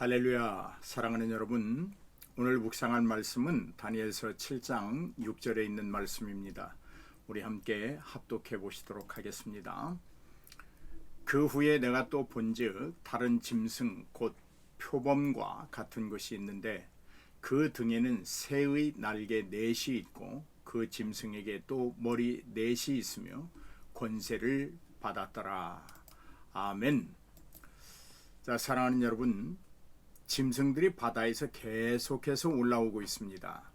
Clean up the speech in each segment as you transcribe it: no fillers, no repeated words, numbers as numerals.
할렐루야. 사랑하는 여러분, 오늘 묵상할 말씀은 다니엘서 7장 6절에 있는 말씀입니다. 우리 함께 합독해 보시도록 하겠습니다. 그 후에 내가 또 본즉 다른 짐승 곧 표범과 같은 것이 있는데 그 등에는 새의 날개 넷이 있고 그 짐승에게 또 머리 넷이 있으며 권세를 받았더라. 아멘. 자, 사랑하는 여러분, 짐승들이 바다에서 계속해서 올라오고 있습니다.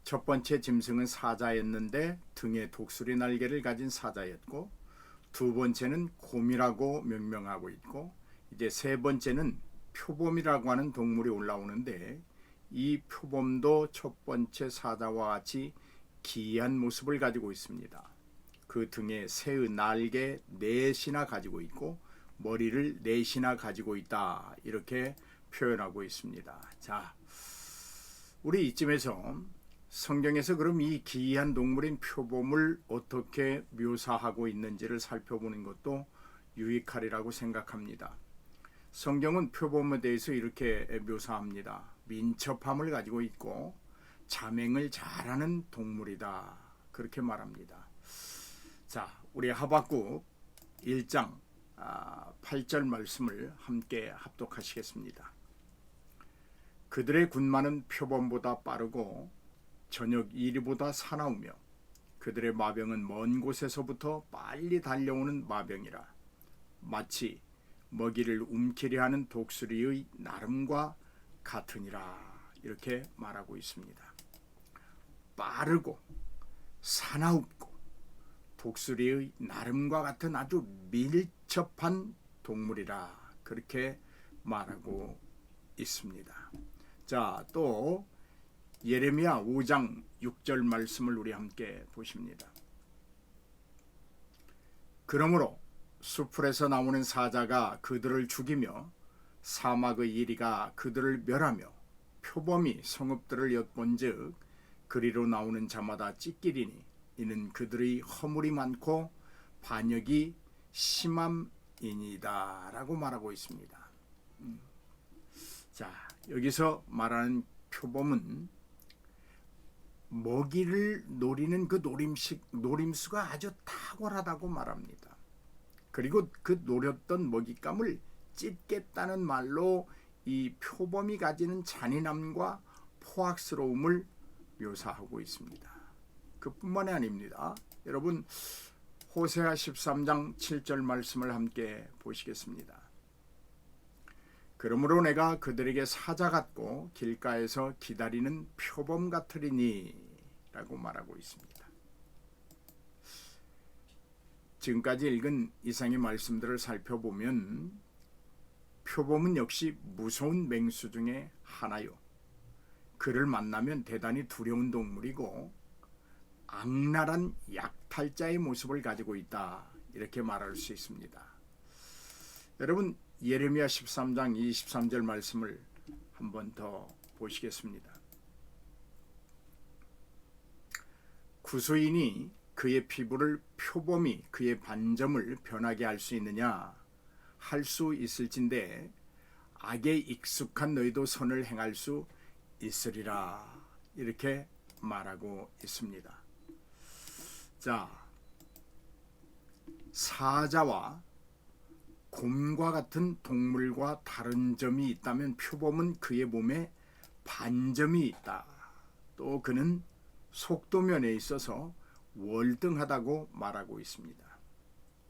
첫 번째 짐승은 사자였는데 등에 독수리 날개를 가진 사자였고, 두 번째는 곰이라고 명명하고 있고, 이제 세 번째는 표범이라고 하는 동물이 올라오는데, 이 표범도 첫 번째 사자와 같이 기이한 모습을 가지고 있습니다. 그 등에 새의 날개 넷이나 가지고 있고 머리를 넷이나 가지고 있다, 이렇게 표현하고 있습니다. 자, 우리 이쯤에서 성경에서 그럼 이 기이한 동물인 표범을 어떻게 묘사하고 있는지를 살펴보는 것도 유익하리라고 생각합니다. 성경은 표범에 대해서 이렇게 묘사합니다. 민첩함을 가지고 있고 자맹을 잘하는 동물이다, 그렇게 말합니다. 자, 우리 하박국 1장 8절 말씀을 함께 합독하시겠습니다. 그들의 군마는 표범보다 빠르고 저녁 이리보다 사나우며 그들의 마병은 먼 곳에서부터 빨리 달려오는 마병이라 마치 먹이를 움키려 하는 독수리의 나름과 같으니라, 이렇게 말하고 있습니다. 빠르고 사나웁고 독수리의 나름과 같은 아주 밀접한 동물이라, 그렇게 말하고 있습니다. 자, 또 예레미야 5장 6절 말씀을 우리 함께 보십니다. 그러므로 수풀에서 나오는 사자가 그들을 죽이며 사막의 이리가 그들을 멸하며 표범이 성읍들을 엿본즉 그리로 나오는 자마다 찢기리니 이는 그들의 허물이 많고 반역이 심함이니이다, 라고 말하고 있습니다. 자, 여기서 말하는 표범은 먹이를 노리는 그 노림수가 아주 탁월하다고 말합니다. 그리고 그 노렸던 먹잇감을 찢겠다는 말로 이 표범이 가지는 잔인함과 포악스러움을 묘사하고 있습니다. 그뿐만이 아닙니다. 여러분, 호세아 13장 7절 말씀을 함께 보시겠습니다. 그러므로 내가 그들에게 사자 같고 길가에서 기다리는 표범 같으리니, 라고 말하고 있습니다. 지금까지 읽은 이상의 말씀들을 살펴보면 표범은 역시 무서운 맹수 중에 하나요. 그를 만나면 대단히 두려운 동물이고 악랄한 약탈자의 모습을 가지고 있다, 이렇게 말할 수 있습니다. 여러분, 예레미야 13장 23절 말씀을 한 번 더 보시겠습니다. 구수인이 그의 피부를 표범이 그의 반점을 변하게 할 수 있느냐? 할 수 있을진데 악에 익숙한 너희도 선을 행할 수 있으리라, 이렇게 말하고 있습니다. 자, 사자와 곰과 같은 동물과 다른 점이 있다면 표범은 그의 몸에 반점이 있다. 또 그는 속도면에 있어서 월등하다고 말하고 있습니다.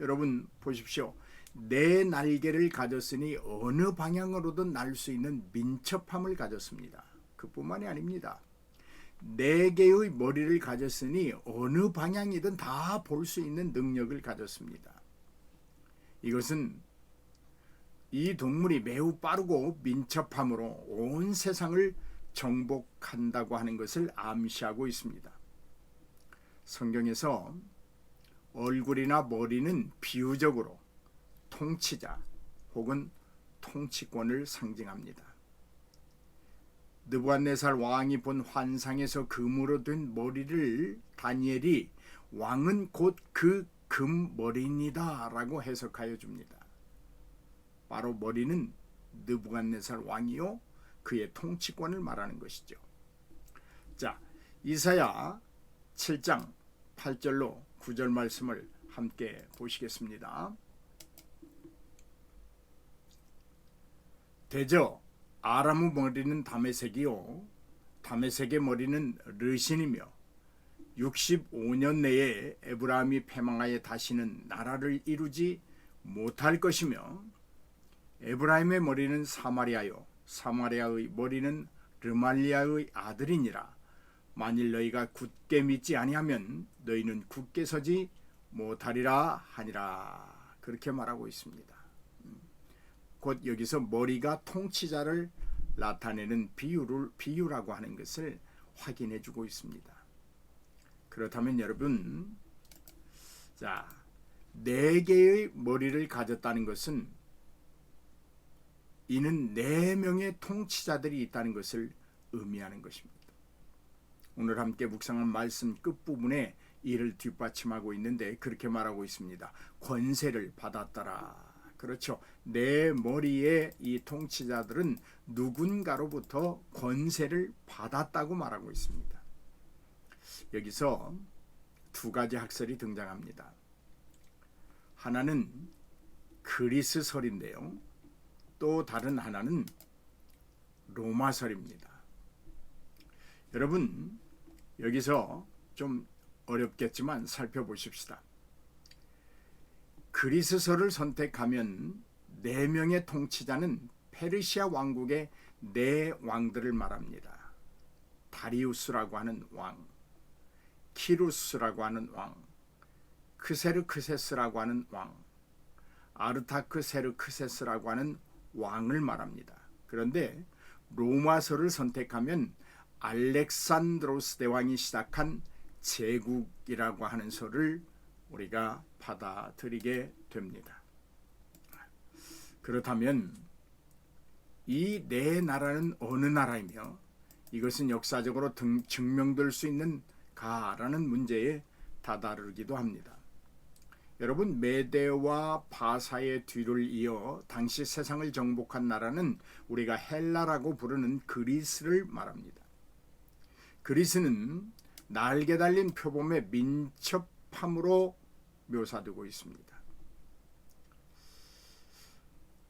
여러분 보십시오. 네 날개를 가졌으니 어느 방향으로든 날 수 있는 민첩함을 가졌습니다. 그뿐만이 아닙니다. 네 개의 머리를 가졌으니 어느 방향이든 다 볼 수 있는 능력을 가졌습니다. 이것은 이 동물이 매우 빠르고 민첩함으로 온 세상을 정복한다고 하는 것을 암시하고 있습니다. 성경에서 얼굴이나 머리는 비유적으로 통치자 혹은 통치권을 상징합니다. 느부갓네살 왕이 본 환상에서 금으로 된 머리를 다니엘이 왕은 곧 그 금머리입니다, 라고 해석하여 줍니다. 바로 머리는 느부갓네살 왕이요 그의 통치권을 말하는 것이죠. 자, 이사야 7장 8절로 9절 말씀을 함께 보시겠습니다. 대저 아람의 머리는 다메섹이요 다메섹의 머리는 르신이며 65년 내에 에브라임이 패망하여 다시는 나라를 이루지 못할 것이며 에브라임의 머리는 사마리아요 사마리아의 머리는 르말리아의 아들이니라. 만일 너희가 굳게 믿지 아니하면 너희는 굳게 서지 못하리라 하니라. 그렇게 말하고 있습니다. 곧 여기서 머리가 통치자를 나타내는 비유라고 하는 것을 확인해 주고 있습니다. 그렇다면 여러분, 자, 4개의 머리를 가졌다는 것은 이는 4명의 통치자들이 있다는 것을 의미하는 것입니다. 오늘 함께 묵상한 말씀 끝부분에 이를 뒷받침하고 있는데 그렇게 말하고 있습니다. 권세를 받았더라. 그렇죠. 내 머리에 이 통치자들은 누군가로부터 권세를 받았다고 말하고 있습니다. 여기서 2가지 학설이 등장합니다. 하나는 그리스설인데요. 또 다른 하나는 로마설입니다. 여러분, 여기서 좀 어렵겠지만 살펴보십시다. 그리스설을 선택하면 4명의 통치자는 페르시아 왕국의 4왕들을 말합니다. 다리우스라고 하는 왕, 키루스라고 하는 왕, 크세르크세스라고 하는 왕, 아르타크세르크세스라고 하는 왕을 말합니다. 그런데 로마서를 선택하면 알렉산드로스 대왕이 시작한 제국이라고 하는 설을 우리가 받아들이게 됩니다. 그렇다면 이 4나라는 어느 나라이며 이것은 역사적으로 증명될 수 있는가라는 문제에 다다르기도 합니다. 여러분, 메데와 바사의 뒤를 이어 당시 세상을 정복한 나라는 우리가 헬라라고 부르는 그리스를 말합니다. 그리스는 날개 달린 표범의 민첩함으로 묘사되고 있습니다.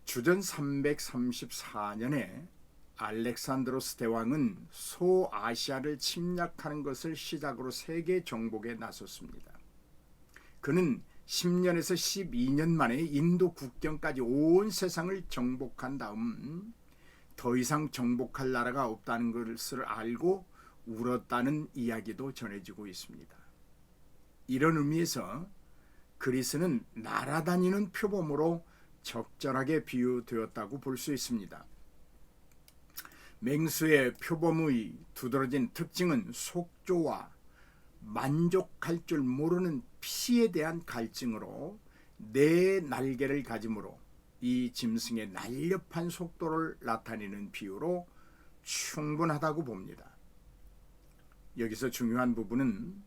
주전 334년에 알렉산드로스 대왕은 소아시아를 침략하는 것을 시작으로 세계 정복에 나섰습니다. 그는 10년에서 12년 만에 인도 국경까지 온 세상을 정복한 다음 더 이상 정복할 나라가 없다는 것을 알고 울었다는 이야기도 전해지고 있습니다. 이런 의미에서 그리스는 날아다니는 표범으로 적절하게 비유되었다고 볼 수 있습니다. 맹수의 표범의 두드러진 특징은 속조와 만족할 줄 모르는 피에 대한 갈증으로 4날개를 가짐으로 이 짐승의 날렵한 속도를 나타내는 비유로 충분하다고 봅니다. 여기서 중요한 부분은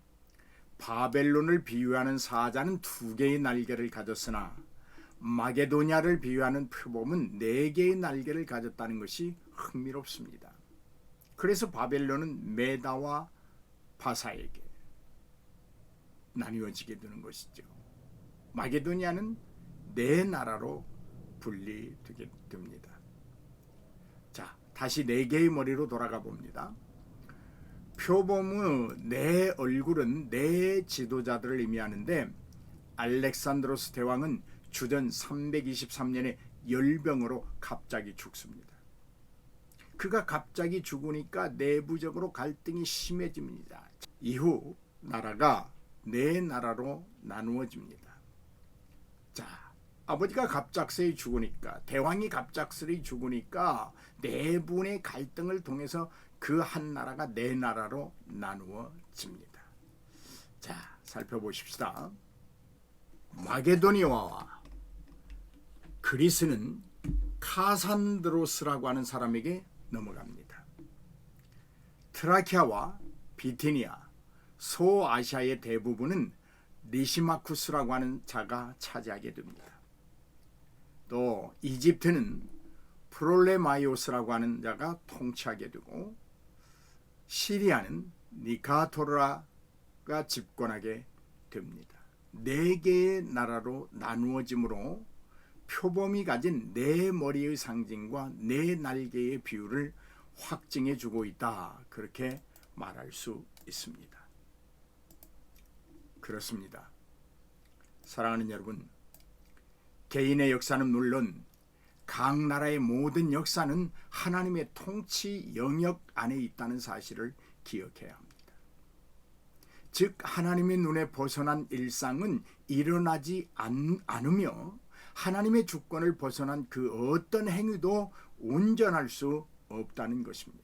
바벨론을 비유하는 사자는 2개의 날개를 가졌으나 마게도냐를 비유하는 표범은 4개의 날개를 가졌다는 것이 흥미롭습니다. 그래서 바벨론은 메다와 바사에게 나뉘어지게 되는 것이죠. 마게도냐는 4나라로 분리되게 됩니다. 자, 다시 4개의 머리로 돌아가 봅니다. 표범의 4 얼굴은 4 지도자들을 의미하는데 알렉산드로스 대왕은 주전 323년에 열병으로 갑자기 죽습니다. 그가 갑자기 죽으니까 내부적으로 갈등이 심해집니다. 이후 나라가 4나라로 나누어집니다. 자, 아버지가 갑작스레 죽으니까, 대왕이 갑작스레 죽으니까 내분의 갈등을 통해서 그 한 나라가 4나라로 나누어집니다. 자, 살펴보십시다. 마게도니아와 그리스는 카산드로스라고 하는 사람에게 넘어갑니다. 트라키아와 비티니아, 소아시아의 대부분은 리시마쿠스라고 하는 자가 차지하게 됩니다. 또 이집트는 프롤레마이오스라고 하는 자가 통치하게 되고 시리아는 니카토라가 집권하게 됩니다. 4개의 나라로 나누어짐으로 표범이 가진 4머리의 상징과 4날개의 비유를 확증해 주고 있다. 그렇게 말할 수 있습니다. 그렇습니다. 사랑하는 여러분, 개인의 역사는 물론 각 나라의 모든 역사는 하나님의 통치 영역 안에 있다는 사실을 기억해야 합니다. 즉 하나님의 눈에 벗어난 일상은 일어나지 않으며 하나님의 주권을 벗어난 그 어떤 행위도 온전할 수 없다는 것입니다.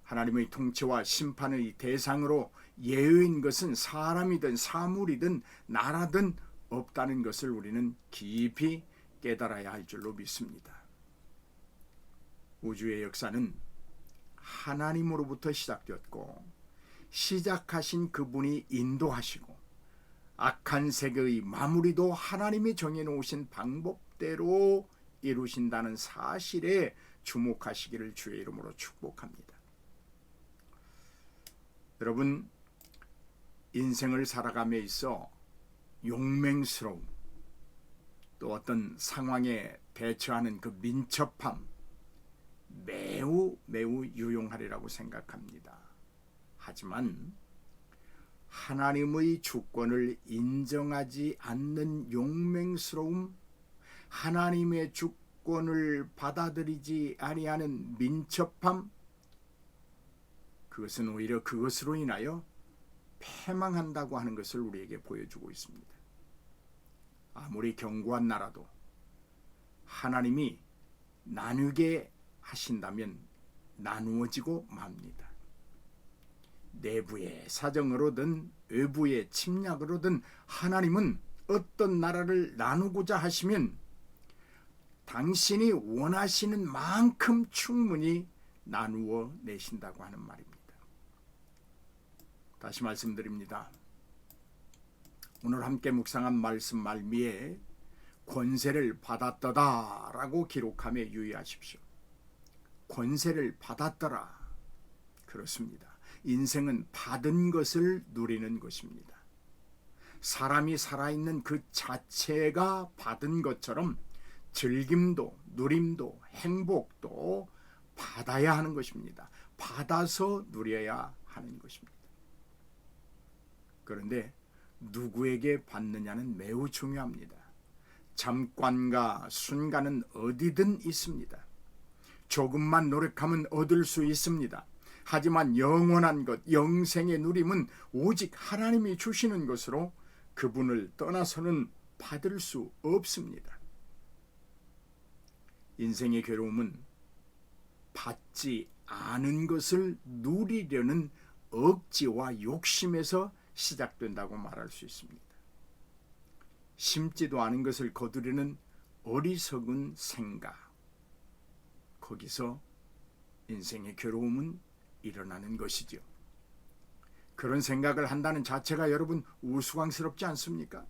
하나님의 통치와 심판의 대상으로 예외인 것은 사람이든 사물이든 나라든 없다는 것을 우리는 깊이 깨달아야 할 줄로 믿습니다. 우주의 역사는 하나님으로부터 시작되었고 시작하신 그분이 인도하시고 악한 세계의 마무리도 하나님이 정해놓으신 방법대로 이루신다는 사실에 주목하시기를 주의 이름으로 축복합니다. 여러분, 인생을 살아감에 있어 용맹스러움, 또 어떤 상황에 대처하는 그 민첩함 매우 유용하리라고 생각합니다. 하지만 하나님의 주권을 인정하지 않는 용맹스러움, 하나님의 주권을 받아들이지 아니하는 민첩함, 그것은 오히려 그것으로 인하여 패망한다고 하는 것을 우리에게 보여주고 있습니다. 아무리 견고한 나라도 하나님이 나누게 하신다면 나누어지고 맙니다. 내부의 사정으로든 외부의 침략으로든 하나님은 어떤 나라를 나누고자 하시면 당신이 원하시는 만큼 충분히 나누어 내신다고 하는 말입니다. 다시 말씀드립니다. 오늘 함께 묵상한 말씀 말미에 권세를 받았더다 라고 기록함에 유의하십시오. 권세를 받았더라. 그렇습니다. 인생은 받은 것을 누리는 것입니다. 사람이 살아있는 그 자체가 받은 것처럼 즐김도 누림도 행복도 받아야 하는 것입니다. 받아서 누려야 하는 것입니다. 그런데 누구에게 받느냐는 매우 중요합니다. 잠깐과 순간은 어디든 있습니다. 조금만 노력하면 얻을 수 있습니다. 하지만 영원한 것, 영생의 누림은 오직 하나님이 주시는 것으로 그분을 떠나서는 받을 수 없습니다. 인생의 괴로움은 받지 않은 것을 누리려는 억지와 욕심에서 시작된다고 말할 수 있습니다. 심지도 않은 것을 거두려는 어리석은 생각, 거기서 인생의 괴로움은 일어나는 것이죠. 그런 생각을 한다는 자체가 여러분 우스꽝스럽지 않습니까?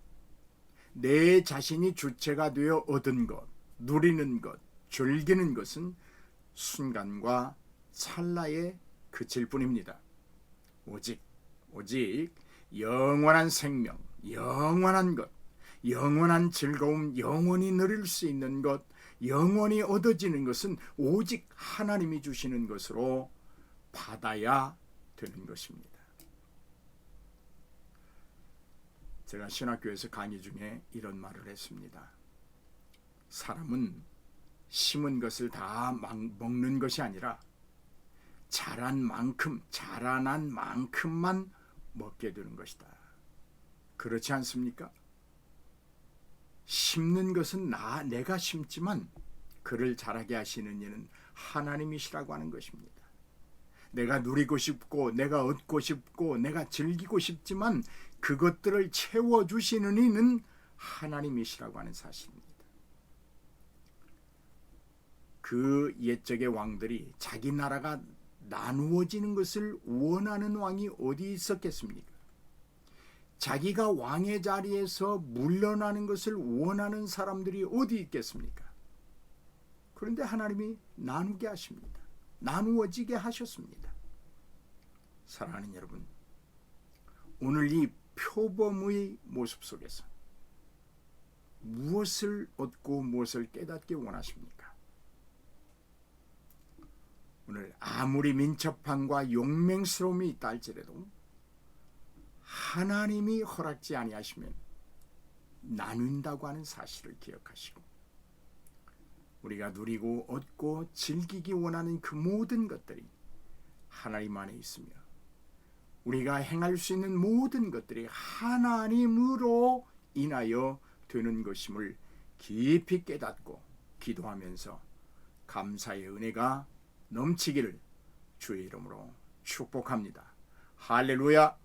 내 자신이 주체가 되어 얻은 것, 누리는 것, 즐기는 것은 순간과 찰나에 그칠 뿐입니다. 오직 영원한 생명, 영원한 것, 영원한 즐거움, 영원히 누릴 수 있는 것, 영원히 얻어지는 것은 오직 하나님이 주시는 것으로 받아야 되는 것입니다. 제가 신학교에서 강의 중에 이런 말을 했습니다. 사람은 심은 것을 다 먹는 것이 아니라 자라난 만큼만 먹게 되는 것이다. 그렇지 않습니까? 심는 것은 내가 심지만 그를 자라게 하시는 이는 하나님이시라고 하는 것입니다. 내가 누리고 싶고 내가 얻고 싶고 내가 즐기고 싶지만 그것들을 채워주시는 이는 하나님이시라고 하는 사실입니다. 그 옛적의 왕들이 자기 나라가 나누어지는 것을 원하는 왕이 어디 있었겠습니까? 자기가 왕의 자리에서 물러나는 것을 원하는 사람들이 어디 있겠습니까? 그런데 하나님이 나누게 하십니다. 나누어지게 하셨습니다. 사랑하는 여러분, 오늘 이 표범의 모습 속에서 무엇을 얻고 무엇을 깨닫기 원하십니까? 오늘 아무리 민첩함과 용맹스러움이 있다 할지라도 하나님이 허락지 아니하시면 나눈다고 하는 사실을 기억하시고, 우리가 누리고 얻고 즐기기 원하는 그 모든 것들이 하나님 안에 있으며, 우리가 행할 수 있는 모든 것들이 하나님으로 인하여 되는 것임을 깊이 깨닫고 기도하면서 감사의 은혜가 넘치기를 주의 이름으로 축복합니다. 할렐루야.